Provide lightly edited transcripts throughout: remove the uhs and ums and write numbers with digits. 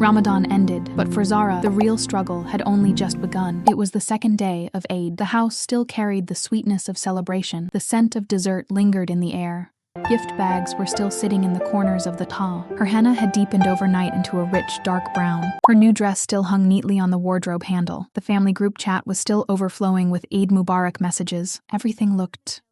Ramadan ended, but for Zara, the real struggle had only just begun. It was the second day of Eid. The house still carried the sweetness of celebration. The scent of dessert lingered in the air. Gift bags were still sitting in the corners of the ta. Her henna had deepened overnight into a rich, dark brown. Her new dress still hung neatly on the wardrobe handle. The family group chat was still overflowing with Eid Mubarak messages. Everything looked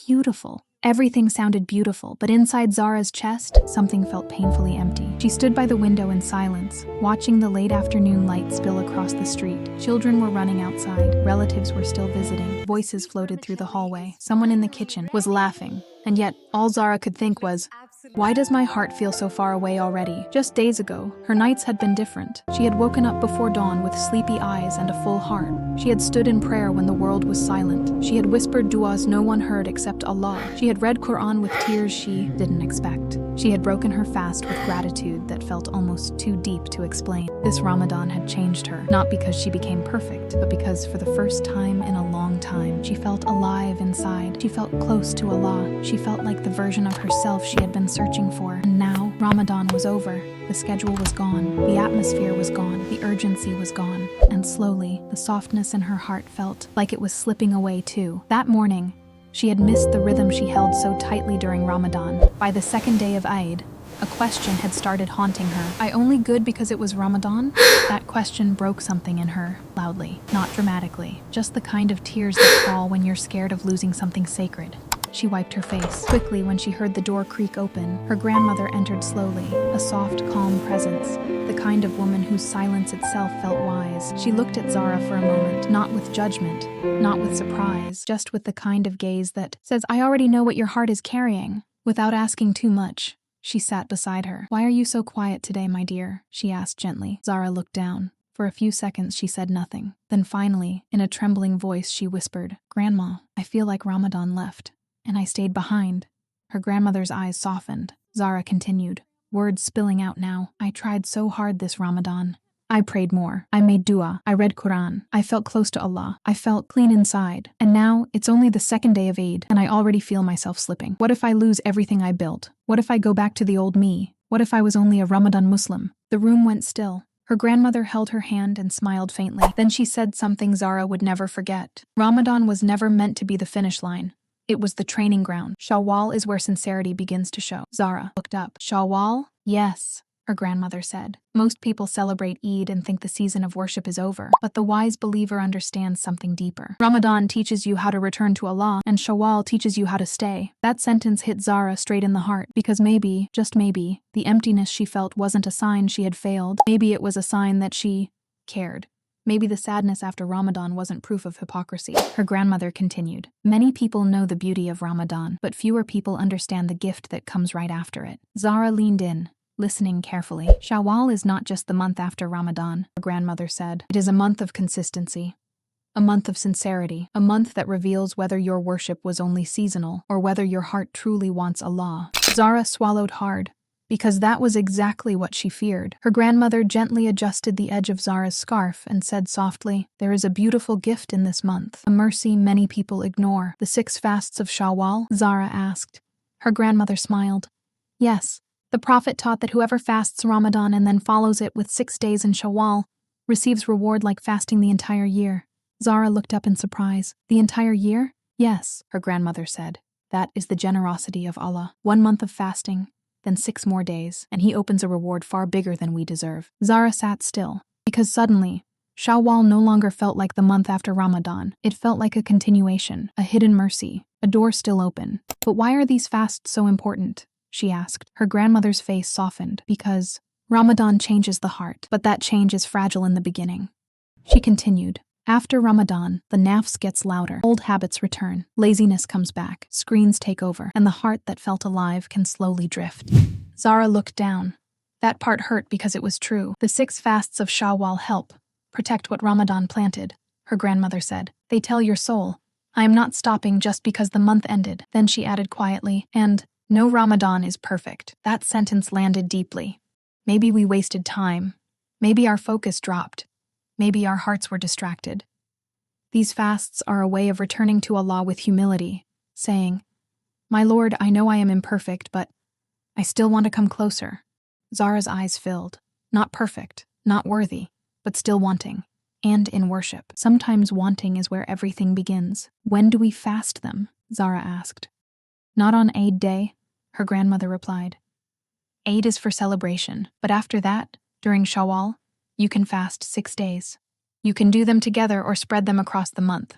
beautiful. Everything sounded beautiful, but inside Zara's chest, something felt painfully empty. She stood by the window in silence, watching the late afternoon light spill across the street. Children were running outside. Relatives were still visiting. Voices floated through the hallway. Someone in the kitchen was laughing. And yet, all Zara could think was, why does my heart feel so far away already? Just days ago, her nights had been different. She had woken up before dawn with sleepy eyes and a full heart. She had stood in prayer when the world was silent. She had whispered du'as no one heard except Allah. She had read Quran with tears she didn't expect. She had broken her fast with gratitude that felt almost too deep to explain. This Ramadan had changed her, not because she became perfect, but because for the first time in a long time, she felt alive inside. She felt close to Allah. She felt like the version of herself she had been searching for. And now, Ramadan was over. The schedule was gone. The atmosphere was gone. The urgency was gone. And slowly, the softness in her heart felt like it was slipping away too. That morning, she had missed the rhythm she held so tightly during Ramadan. By the second day of Eid, a question had started haunting her. I only good because it was Ramadan? That question broke something in her, loudly, not dramatically. Just the kind of tears that fall when you're scared of losing something sacred. She wiped her face. Quickly, when she heard the door creak open, her grandmother entered slowly, a soft, calm presence, the kind of woman whose silence itself felt wise. She looked at Zara for a moment, not with judgment, not with surprise, just with the kind of gaze that says, I already know what your heart is carrying. Without asking too much, she sat beside her. Why are you so quiet today, my dear? She asked gently. Zara looked down. For a few seconds, she said nothing. Then finally, in a trembling voice, she whispered, Grandma, I feel like Ramadan left. And I stayed behind. Her grandmother's eyes softened. Zara continued, words spilling out now. I tried so hard this Ramadan. I prayed more. I made dua. I read Quran. I felt close to Allah. I felt clean inside. And now, it's only the second day of Eid, and I already feel myself slipping. What if I lose everything I built? What if I go back to the old me? What if I was only a Ramadan Muslim? The room went still. Her grandmother held her hand and smiled faintly. Then she said something Zara would never forget. Ramadan was never meant to be the finish line. It was the training ground. Shawwal is where sincerity begins to show. Zara looked up. Shawwal? Yes, her grandmother said. Most people celebrate Eid and think the season of worship is over, but the wise believer understands something deeper. Ramadan teaches you how to return to Allah, and Shawwal teaches you how to stay. That sentence hit Zara straight in the heart, because maybe, just maybe, the emptiness she felt wasn't a sign she had failed. Maybe it was a sign that she cared. Maybe the sadness after Ramadan wasn't proof of hypocrisy. Her grandmother continued. Many people know the beauty of Ramadan, but fewer people understand the gift that comes right after it. Zara leaned in, listening carefully. Shawwal is not just the month after Ramadan, her grandmother said. It is a month of consistency, a month of sincerity, a month that reveals whether your worship was only seasonal or whether your heart truly wants Allah. Zara swallowed hard, because that was exactly what she feared. Her grandmother gently adjusted the edge of Zara's scarf and said softly, there is a beautiful gift in this month, a mercy many people ignore. The 6 fasts of Shawwal? Zara asked. Her grandmother smiled. Yes, the Prophet taught that whoever fasts Ramadan and then follows it with 6 days in Shawwal receives reward like fasting the entire year. Zara looked up in surprise. The entire year? Yes, her grandmother said. That is the generosity of Allah. 1 month of fasting, then 6 more days, and he opens a reward far bigger than we deserve. Zara sat still, because suddenly, Shawwal no longer felt like the month after Ramadan. It felt like a continuation, a hidden mercy, a door still open. But why are these fasts so important? She asked. Her grandmother's face softened. Because Ramadan changes the heart, but that change is fragile in the beginning. She continued. After Ramadan, the nafs gets louder. Old habits return. Laziness comes back. Screens take over. And the heart that felt alive can slowly drift. Zara looked down. That part hurt because it was true. The 6 fasts of Shawwal help protect what Ramadan planted, her grandmother said. They tell your soul, I am not stopping just because the month ended. Then she added quietly, and no Ramadan is perfect. That sentence landed deeply. Maybe we wasted time. Maybe our focus dropped. Maybe our hearts were distracted. These fasts are a way of returning to Allah with humility, saying, My Lord, I know I am imperfect, but I still want to come closer. Zara's eyes filled. Not perfect, not worthy, but still wanting. And in worship. Sometimes wanting is where everything begins. When do we fast them? Zara asked. Not on Eid day, her grandmother replied. Eid is for celebration, but after that, during Shawwal, you can fast 6 days. You can do them together or spread them across the month.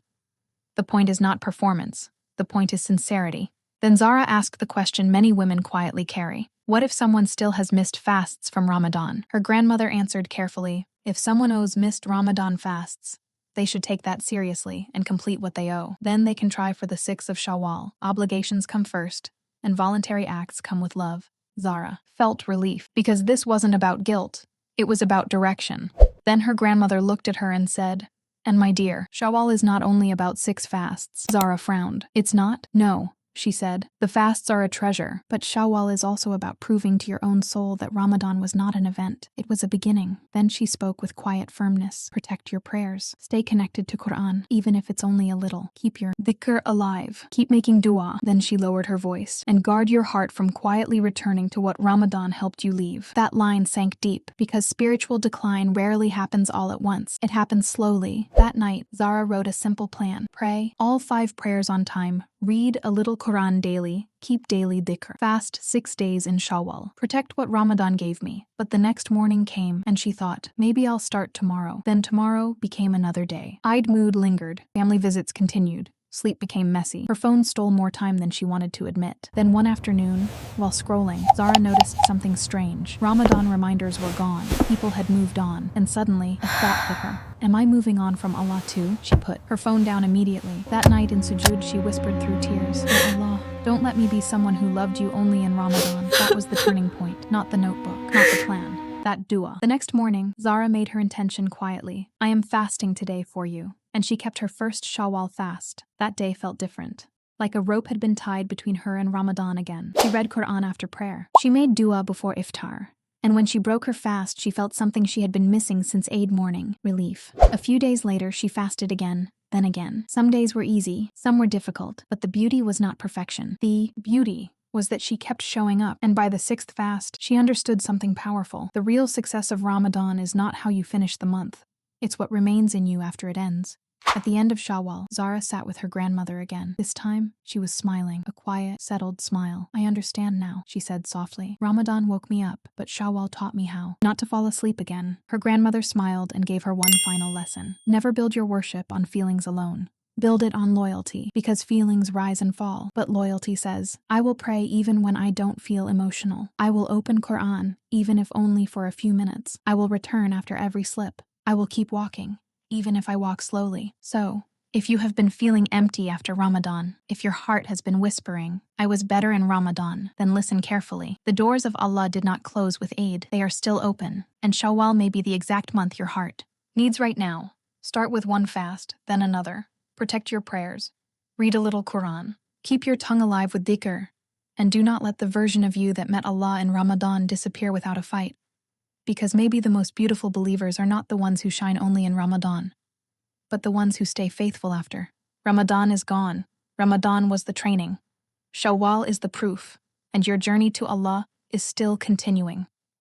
The point is not performance. The point is sincerity. Then Zara asked the question many women quietly carry. What if someone still has missed fasts from Ramadan? Her grandmother answered carefully, if someone owes missed Ramadan fasts, they should take that seriously and complete what they owe. Then they can try for the 6th of Shawwal. Obligations come first, and voluntary acts come with love. Zara felt relief, because this wasn't about guilt. It was about direction. Then her grandmother looked at her and said, and my dear, Shawwal is not only about 6 fasts. Zara frowned. It's not? No, she said. The fasts are a treasure, but Shawwal is also about proving to your own soul that Ramadan was not an event. It was a beginning. Then she spoke with quiet firmness. Protect your prayers. Stay connected to Quran, even if it's only a little. Keep your dhikr alive. Keep making dua. Then she lowered her voice. And guard your heart from quietly returning to what Ramadan helped you leave. That line sank deep, because spiritual decline rarely happens all at once. It happens slowly. That night, Zara wrote a simple plan. Pray all 5 prayers on time. Read a little Quran daily, keep daily dhikr. Fast 6 days in Shawwal. Protect what Ramadan gave me. But the next morning came, and she thought, maybe I'll start tomorrow. Then tomorrow became another day. Eid mood lingered. Family visits continued. Sleep became messy. Her phone stole more time than she wanted to admit. Then one afternoon, while scrolling, Zara noticed something strange. Ramadan reminders were gone. People had moved on. And suddenly, a thought hit her. Am I moving on from Allah too? She put her phone down immediately. That night in sujood, she whispered through tears, Ya Allah, don't let me be someone who loved you only in Ramadan. That was the turning point, not the notebook, not the plan. That dua. The next morning, Zara made her intention quietly. I am fasting today for you. And she kept her first Shawwal fast. That day felt different. Like a rope had been tied between her and Ramadan again. She read Quran after prayer. She made dua before iftar. And when she broke her fast, she felt something she had been missing since Eid morning. Relief. A few days later, she fasted again, then again. Some days were easy, some were difficult, but the beauty was not perfection. The beauty was that she kept showing up, and by the 6th fast, she understood something powerful. The real success of Ramadan is not how you finish the month. It's what remains in you after it ends. At the end of Shawwal, Zara sat with her grandmother again. This time, she was smiling, a quiet, settled smile. I understand now, she said softly. Ramadan woke me up, but Shawwal taught me how. Not to fall asleep again. Her grandmother smiled and gave her one final lesson. Never build your worship on feelings alone. Build it on loyalty, because feelings rise and fall. But loyalty says, I will pray even when I don't feel emotional. I will open Quran, even if only for a few minutes. I will return after every slip. I will keep walking, even if I walk slowly. So, if you have been feeling empty after Ramadan, if your heart has been whispering, I was better in Ramadan, then listen carefully. The doors of Allah did not close with Eid. They are still open, and Shawwal may be the exact month your heart needs right now. Start with one fast, then another. Protect your prayers. Read a little Quran. Keep your tongue alive with dhikr. And do not let the version of you that met Allah in Ramadan disappear without a fight. Because maybe the most beautiful believers are not the ones who shine only in Ramadan, but the ones who stay faithful after. Ramadan is gone. Ramadan was the training. Shawwal is the proof, and your journey to Allah is still continuing.